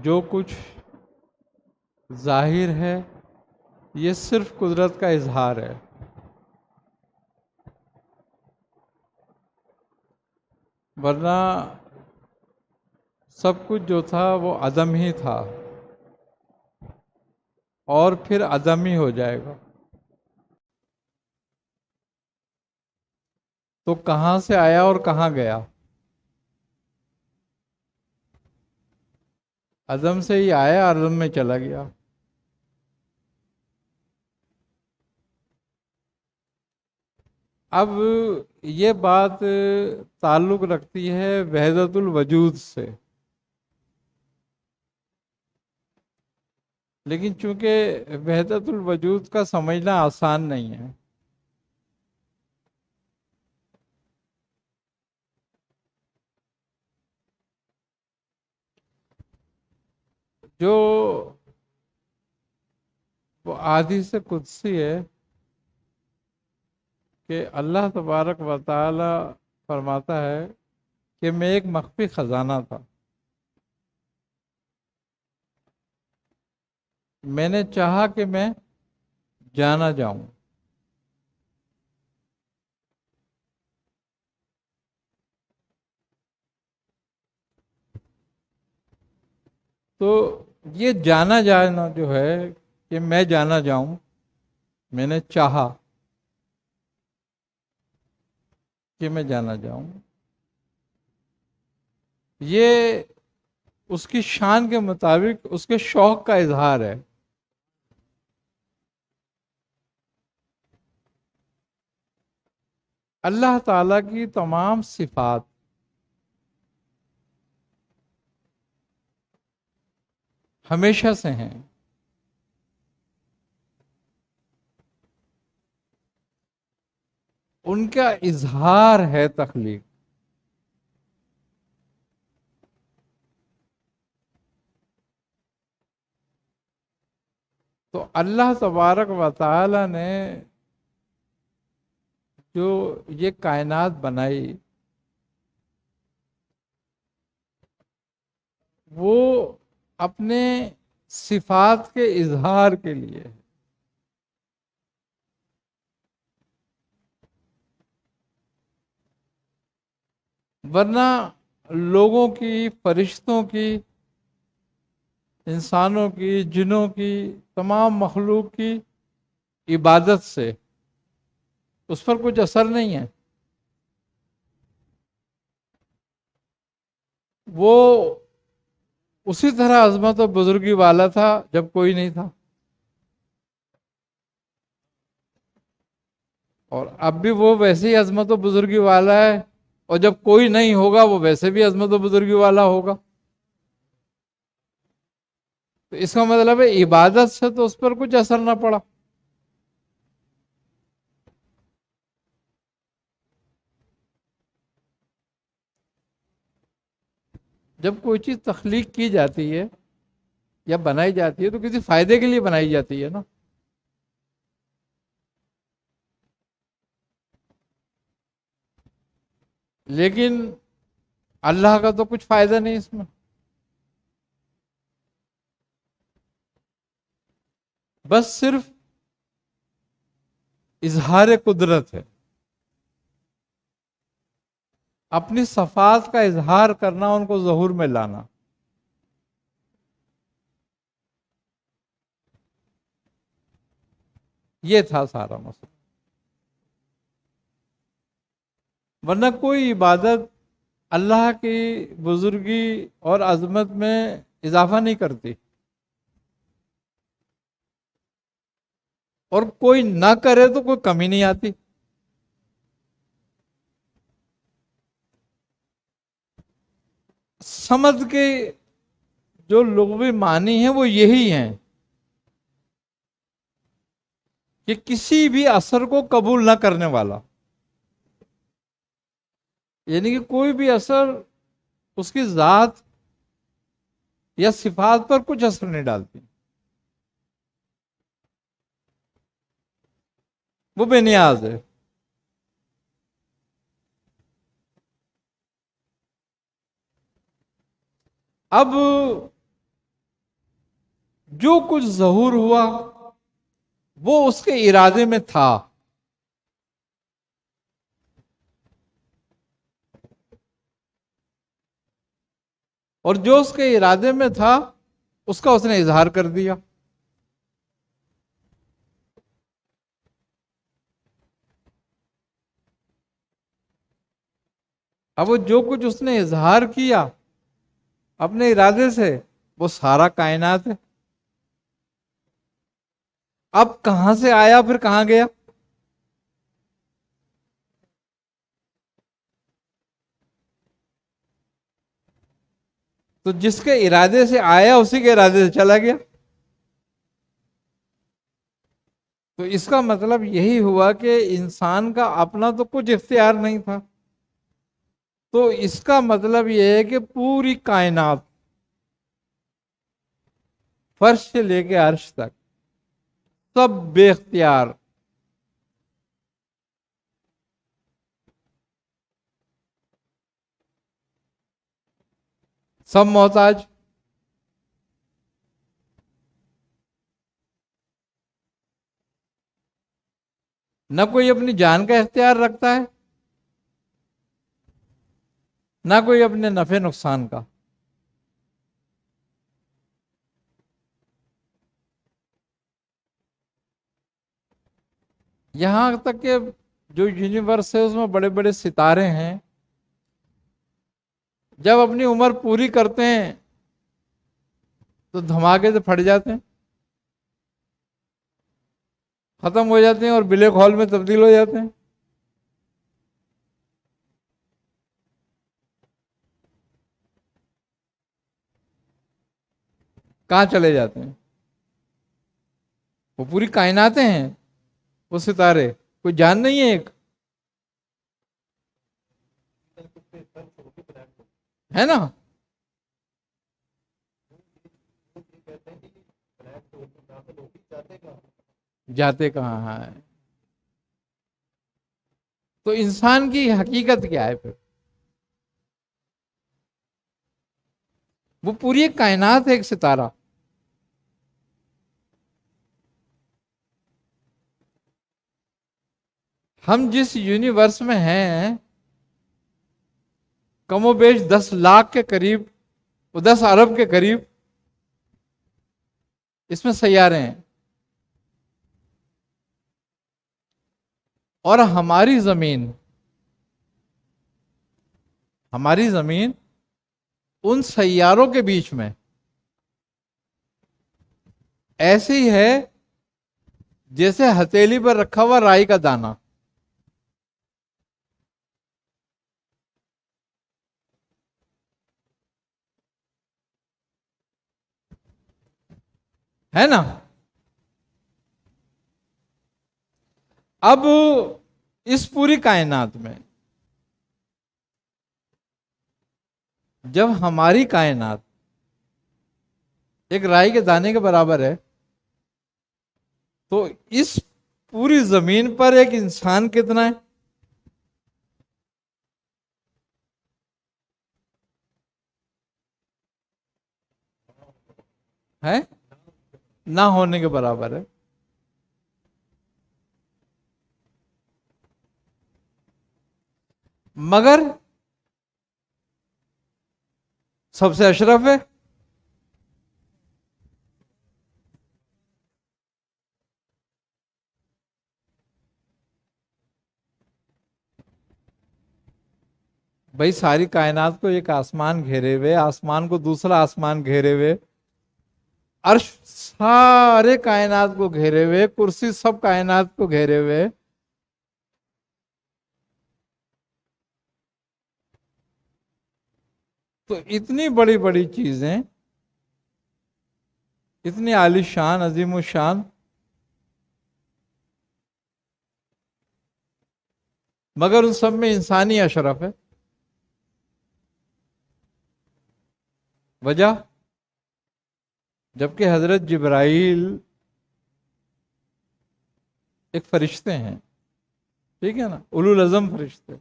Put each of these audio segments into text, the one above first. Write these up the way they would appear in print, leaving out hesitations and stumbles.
جو کچھ ظاہر ہے یہ صرف قدرت کا اظہار ہے، ورنہ سب کچھ جو تھا وہ عدم ہی تھا اور پھر عدم ہی ہو جائے گا۔ تو کہاں سے آیا اور کہاں گیا؟ عدم سے ہی آیا، عدم میں چلا گیا۔ اب یہ بات تعلق رکھتی ہے وحدت الوجود سے، لیکن چونکہ وحدت الوجود کا سمجھنا آسان نہیں ہے، جو وہ حدیث قدسی ہے کہ اللہ تبارک و تعالی فرماتا ہے کہ میں ایک مخفی خزانہ تھا، میں نے چاہا کہ میں جانا جاؤں، تو یہ جانا جانا جو ہے کہ میں جانا جاؤں، میں نے چاہا کہ میں جانا جاؤں، یہ اس کی شان کے مطابق اس کے شوق کا اظہار ہے۔ اللہ تعالیٰ کی تمام صفات ہمیشہ سے ہیں، ان کا اظہار ہے تخلیق۔ تو اللہ تبارک و تعالی نے جو یہ کائنات بنائی، وہ اپنے صفات کے اظہار کے لیے، ورنہ لوگوں کی، فرشتوں کی، انسانوں کی، جنوں کی، تمام مخلوق کی عبادت سے اس پر کچھ اثر نہیں ہے۔ وہ اسی طرح عظمت و بزرگی والا تھا جب کوئی نہیں تھا، اور اب بھی وہ ویسے ہی عظمت و بزرگی والا ہے، اور جب کوئی نہیں ہوگا وہ ویسے بھی عظمت و بزرگی والا ہوگا۔ تو اس کا مطلب ہے عبادت سے تو اس پر کچھ اثر نہ پڑا۔ جب کوئی چیز تخلیق کی جاتی ہے یا بنائی جاتی ہے تو کسی فائدے کے لیے بنائی جاتی ہے نا۔ لیکن اللہ کا تو کچھ فائدہ نہیں اس میں، بس صرف اظہار قدرت ہے، اپنی صفات کا اظہار کرنا، ان کو ظہور میں لانا۔ یہ تھا سارا مسئلہ، ورنہ کوئی عبادت اللہ کی بزرگی اور عظمت میں اضافہ نہیں کرتی، اور کوئی نہ کرے تو کوئی کمی نہیں آتی۔ سمجھ کے جو لغوی معنی ہیں وہ یہی ہیں کہ کسی بھی اثر کو قبول نہ کرنے والا، یعنی کہ کوئی بھی اثر اس کی ذات یا صفات پر کچھ اثر نہیں ڈالتی، وہ بے نیاز ہے۔ اب جو کچھ ظہور ہوا وہ اس کے ارادے میں تھا. اور جو اس کے ارادے میں تھا اس کا اس نے اظہار کر دیا. اب وہ جو کچھ اس نے اظہار کیا اپنے ارادے سے وہ سارا کائنات ہے. اب کہاں سے آیا پھر کہاں گیا؟ تو جس کے ارادے سے آیا اسی کے ارادے سے چلا گیا. تو اس کا مطلب یہی ہوا کہ انسان کا اپنا تو کچھ اختیار نہیں تھا. تو اس کا مطلب یہ ہے کہ پوری کائنات فرش سے لے کے عرش تک سب بے اختیار، سب محتاج. نہ کوئی اپنی جان کا اختیار رکھتا ہے نہ کوئی اپنے نفع نقصان کا. یہاں تک کہ جو یونیورس ہے اس میں بڑے بڑے ستارے ہیں، جب اپنی عمر پوری کرتے ہیں تو دھماکے سے پھٹ جاتے ہیں، ختم ہو جاتے ہیں اور بلیک ہول میں تبدیل ہو جاتے ہیں. کہاں چلے جاتے ہیں؟ وہ پوری کائناتیں ہیں، وہ ستارے کوئی جان نہیں ہے ایک ہے نا. جاتے کہاں ہے؟ تو انسان کی حقیقت کیا ہے پھر؟ وہ پوری ایک کائنات ہے، ایک ستارہ. ہم جس یونیورس میں ہیں کم و بیش 10 لاکھ کے قریب، 10 ارب کے قریب اس میں سیارے ہیں. اور ہماری زمین ان سیاروں کے بیچ میں ایسی ہے جیسے ہتھیلی پر رکھا ہوا رائی کا دانہ. ہے نا. اب اس پوری کائنات میں جب ہماری کائنات ایک رائی کے دانے کے برابر ہے تو اس پوری زمین پر ایک انسان کتنا ہے؟ نہ ہونے کے برابر ہے. مگر سب سے اشرف ہے. بھائی ساری کائنات کو ایک آسمان گھیرے ہوئے، آسمان کو دوسرا آسمان گھیرے ہوئے، عرش سارے کائنات کو گھیرے ہوئے، کرسی سب کائنات کو گھیرے ہوئے. تو اتنی بڑی بڑی چیزیں، اتنی عالی شان، عظیم و شان، مگر ان سب میں انسانی اشرف ہے. وجہ جبکہ حضرت جبرائیل ایک فرشتے ہیں، ٹھیک ہے نا، اولو العزم فرشتے،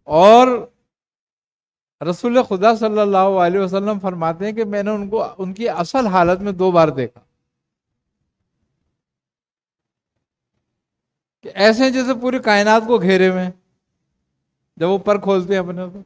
اور رسول خدا صلی اللہ علیہ وسلم فرماتے ہیں کہ میں نے ان کو ان کی اصل حالت میں 2 بار دیکھا، کہ ایسے ہیں جیسے پوری کائنات کو گھیرے ہوئے ہیں جب وہ پر کھولتے ہیں اپنے تو